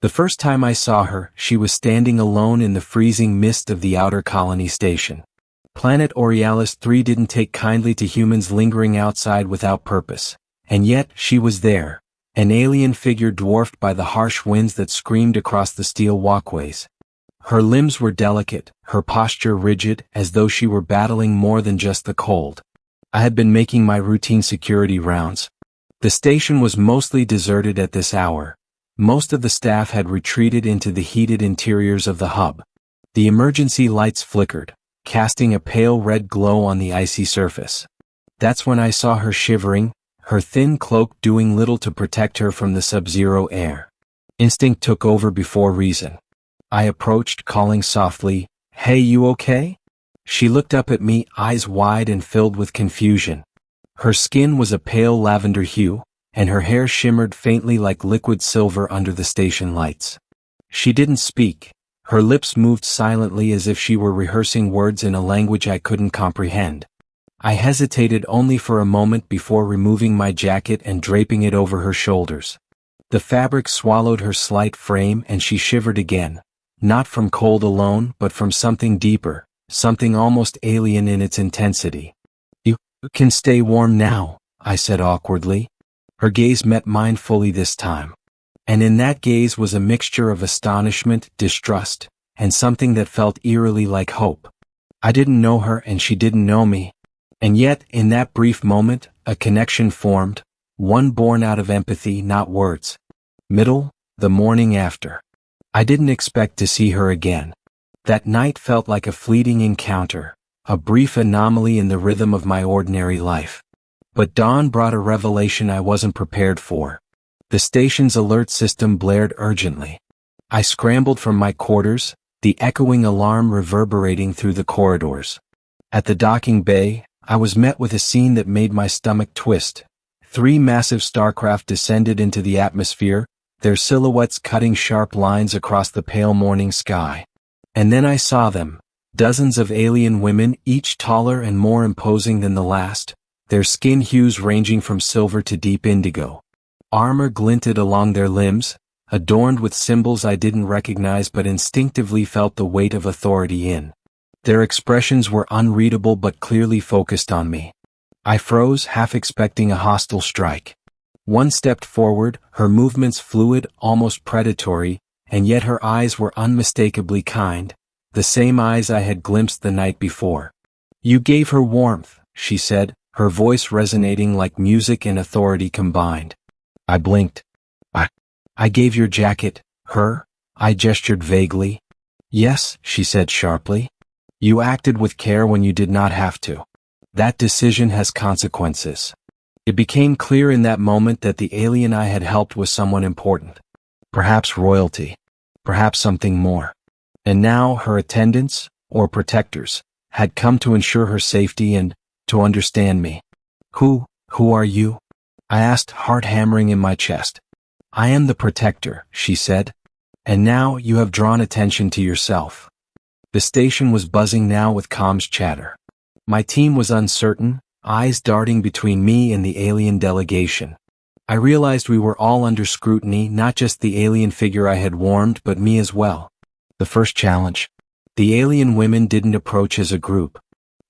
The first time I saw her, she was standing alone in the freezing mist of the outer colony station. Planet Aurealis 3 didn't take kindly to humans lingering outside without purpose. And yet, she was there, an alien figure dwarfed by the harsh winds that screamed across the steel walkways. Her limbs were delicate, her posture rigid, as though she were battling more than just the cold. I had been making my routine security rounds. The station was mostly deserted at this hour. Most of the staff had retreated into the heated interiors of the hub. The emergency lights flickered, casting a pale red glow on the icy surface. That's when I saw her shivering, her thin cloak doing little to protect her from the sub-zero air. Instinct took over before reason. I approached, calling softly, "Hey, you okay?" She looked up at me, eyes wide and filled with confusion. Her skin was a pale lavender hue, and her hair shimmered faintly like liquid silver under the station lights. She didn't speak. Her lips moved silently as if she were rehearsing words in a language I couldn't comprehend. I hesitated only for a moment before removing my jacket and draping it over her shoulders. The fabric swallowed her slight frame and she shivered again, not from cold alone but from something deeper, something almost alien in its intensity. "You can stay warm now," I said awkwardly. Her gaze met mine fully this time. And in that gaze was a mixture of astonishment, distrust, and something that felt eerily like hope. I didn't know her and she didn't know me. And yet, in that brief moment, a connection formed, one born out of empathy, not words. The morning after. I didn't expect to see her again. That night felt like a fleeting encounter, a brief anomaly in the rhythm of my ordinary life. But dawn brought a revelation I wasn't prepared for. The station's alert system blared urgently. I scrambled from my quarters, the echoing alarm reverberating through the corridors. At the docking bay, I was met with a scene that made my stomach twist. 3 massive starcraft descended into the atmosphere, their silhouettes cutting sharp lines across the pale morning sky. And then I saw them, dozens of alien women, each taller and more imposing than the last, their skin hues ranging from silver to deep indigo. Armor glinted along their limbs, adorned with symbols I didn't recognize but instinctively felt the weight of authority in. Their expressions were unreadable but clearly focused on me. I froze, half expecting a hostile strike. One stepped forward, her movements fluid, almost predatory, and yet her eyes were unmistakably kind, the same eyes I had glimpsed the night before. "You gave her warmth," she said, her voice resonating like music and authority combined. I blinked. I gave your jacket, her?" I gestured vaguely. "Yes," she said sharply. "You acted with care when you did not have to. That decision has consequences." It became clear in that moment that the alien I had helped was someone important. Perhaps royalty. Perhaps something more. And now her attendants, or protectors, had come to ensure her safety and to understand me. Who are you?" I asked, heart hammering in my chest. "I am the protector," she said. "And now you have drawn attention to yourself." The station was buzzing now with comms chatter. My team was uncertain, eyes darting between me and the alien delegation. I realized we were all under scrutiny, not just the alien figure I had warmed but me as well. The first challenge. The alien women didn't approach as a group.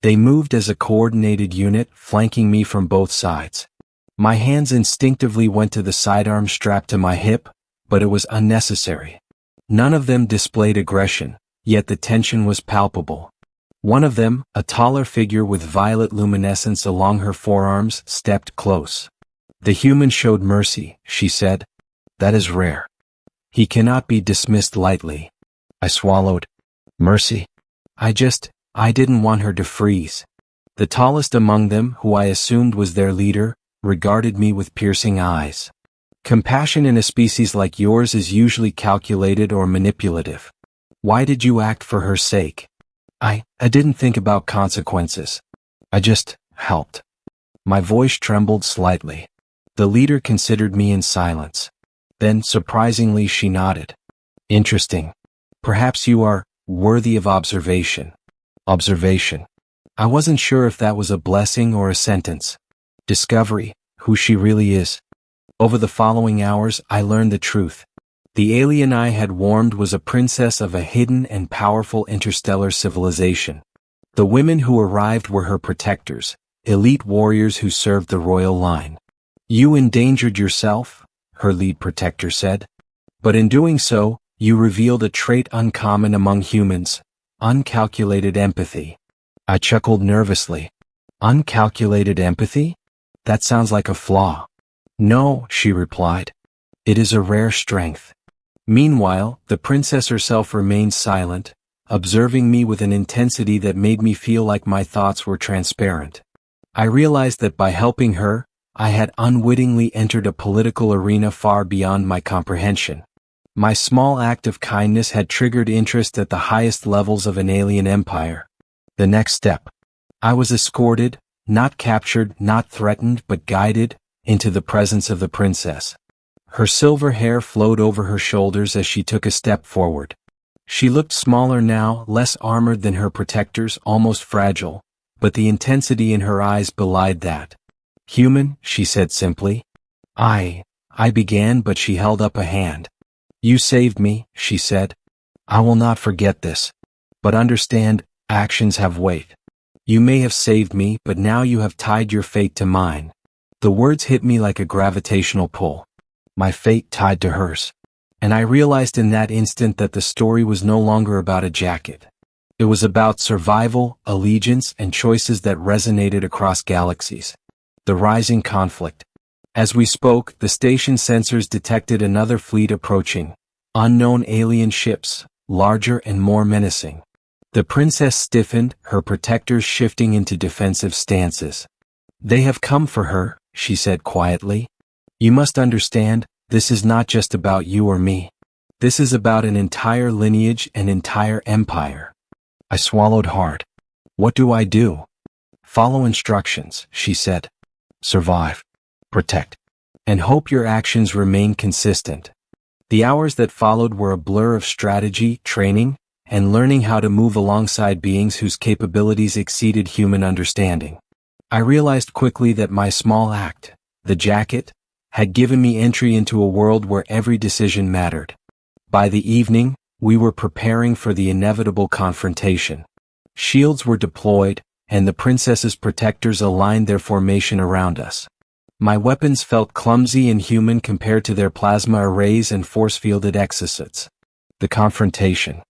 They moved as a coordinated unit, flanking me from both sides. My hands instinctively went to the sidearm strapped to my hip, but it was unnecessary. None of them displayed aggression, yet the tension was palpable. One of them, a taller figure with violet luminescence along her forearms, stepped close. "The human showed mercy," she said. "That is rare. He cannot be dismissed lightly." I swallowed. Mercy. I didn't want her to freeze. The tallest among them, who I assumed was their leader, regarded me with piercing eyes. Compassion in a species like yours is usually calculated or manipulative. Why did you act for her sake? I didn't think about consequences. I just helped. My voice trembled slightly. The leader considered me in silence. Then, surprisingly, she nodded. Interesting. Perhaps you are worthy of observation. Observation. I wasn't sure if that was a blessing or a sentence. Discovery, who she really is. Over the following hours, I learned the truth. The alien I had warmed was a princess of a hidden and powerful interstellar civilization. The women who arrived were her protectors, elite warriors who served the royal line. "You endangered yourself," her lead protector said. "But in doing so, you revealed a trait uncommon among humans: uncalculated empathy." I chuckled nervously. Uncalculated empathy? That sounds like a flaw. "No," she replied. "It is a rare strength." Meanwhile, the princess herself remained silent, observing me with an intensity that made me feel like my thoughts were transparent. I realized that by helping her, I had unwittingly entered a political arena far beyond my comprehension. My small act of kindness had triggered interest at the highest levels of an alien empire. The next step. I was escorted, not captured, not threatened, but guided, into the presence of the princess. Her silver hair flowed over her shoulders as she took a step forward. She looked smaller now, less armored than her protectors, almost fragile, but the intensity in her eyes belied that. "Human," she said simply. I began, but she held up a hand. "You saved me," she said. "I will not forget this. But understand, actions have weight. You may have saved me, but now you have tied your fate to mine." The words hit me like a gravitational pull. My fate tied to hers. And I realized in that instant that the story was no longer about a jacket. It was about survival, allegiance, and choices that resonated across galaxies. The rising conflict. As we spoke, the station sensors detected another fleet approaching. Unknown alien ships, larger and more menacing. The princess stiffened, her protectors shifting into defensive stances. "They have come for her," she said quietly. "You must understand, this is not just about you or me. This is about an entire lineage, an entire empire." I swallowed hard. "What do I do?" "Follow instructions," she said. "Survive. Protect. And hope your actions remain consistent." The hours that followed were a blur of strategy, training, and learning how to move alongside beings whose capabilities exceeded human understanding. I realized quickly that my small act, the jacket, had given me entry into a world where every decision mattered. By the evening, we were preparing for the inevitable confrontation. Shields were deployed, and the princess's protectors aligned their formation around us. My weapons felt clumsy and human compared to their plasma arrays and force-fielded exocets. The confrontation.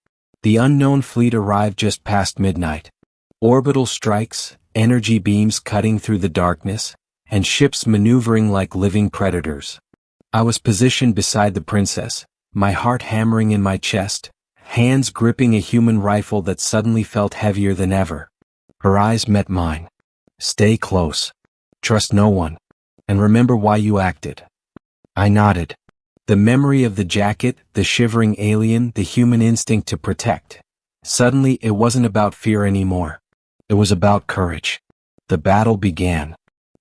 The unknown fleet arrived just past midnight. Orbital strikes, energy beams cutting through the darkness, and ships maneuvering like living predators. I was positioned beside the princess, my heart hammering in my chest, hands gripping a human rifle that suddenly felt heavier than ever. Her eyes met mine. "Stay close. Trust no one. And remember why you acted." I nodded. The memory of the jacket, the shivering alien, the human instinct to protect. Suddenly, it wasn't about fear anymore. It was about courage. The battle began.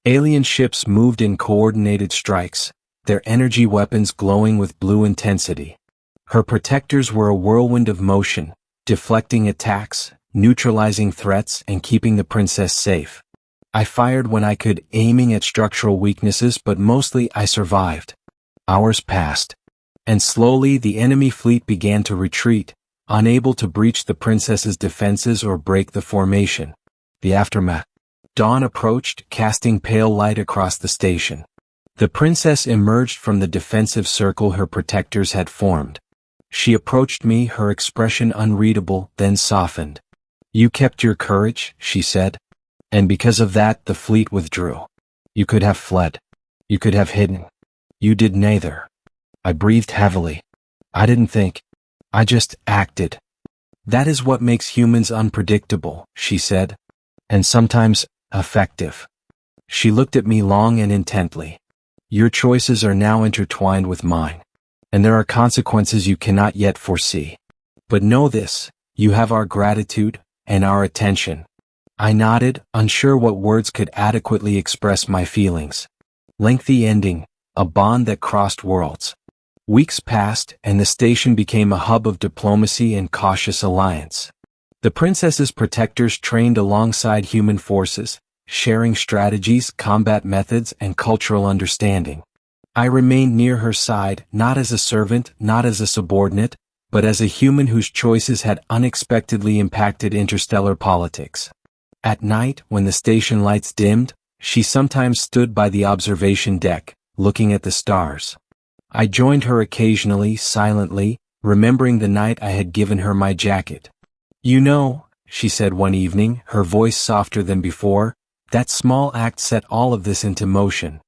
Alien ships moved in coordinated strikes, their energy weapons glowing with blue intensity. Her protectors were a whirlwind of motion, deflecting attacks, neutralizing threats, and keeping the princess safe. I fired when I could, aiming at structural weaknesses, but mostly I survived. Hours passed. And slowly the enemy fleet began to retreat, unable to breach the princess's defenses or break the formation. The aftermath. Dawn approached, casting pale light across the station. The princess emerged from the defensive circle her protectors had formed. She approached me, her expression unreadable, then softened. "You kept your courage," she said. "And because of that, the fleet withdrew. You could have fled. You could have hidden. You did neither." I breathed heavily. I didn't think. I just acted. "That is what makes humans unpredictable," she said. "And sometimes, effective." She looked at me long and intently. "Your choices are now intertwined with mine. And there are consequences you cannot yet foresee. But know this, you have our gratitude, and our attention." I nodded, unsure what words could adequately express my feelings. Lengthy ending, a bond that crossed worlds. Weeks passed, and the station became a hub of diplomacy and cautious alliance. The princess's protectors trained alongside human forces, sharing strategies, combat methods, and cultural understanding. I remained near her side, not as a servant, not as a subordinate, but as a human whose choices had unexpectedly impacted interstellar politics. At night, when the station lights dimmed, she sometimes stood by the observation deck, looking at the stars. I joined her occasionally, silently, remembering the night I had given her my jacket. "You know," she said one evening, her voice softer than before, "that small act set all of this into motion."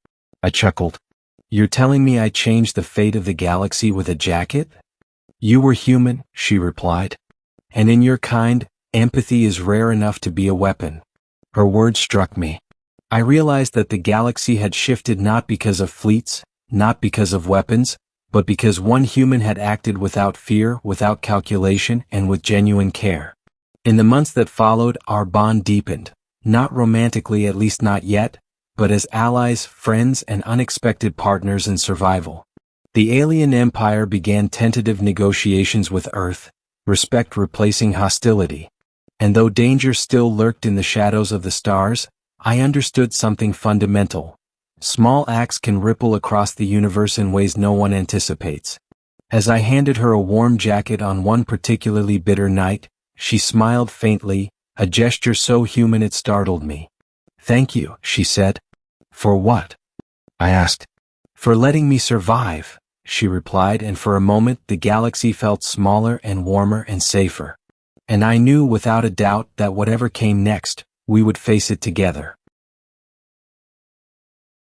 I chuckled. "You're telling me I changed the fate of the galaxy with a jacket?" "You were human," she replied. "And in your kind, empathy is rare enough to be a weapon." Her words struck me. I realized that the galaxy had shifted not because of fleets, not because of weapons, but because one human had acted without fear, without calculation, and with genuine care. In the months that followed, our bond deepened, not romantically, at least not yet, but as allies, friends, and unexpected partners in survival. The alien empire began tentative negotiations with Earth, respect replacing hostility. And though danger still lurked in the shadows of the stars, I understood something fundamental. Small acts can ripple across the universe in ways no one anticipates. As I handed her a warm jacket on one particularly bitter night, she smiled faintly, a gesture so human it startled me. "Thank you," she said. "For what?" I asked. "For letting me survive," she replied, and for a moment the galaxy felt smaller and warmer and safer. And I knew without a doubt that whatever came next, we would face it together.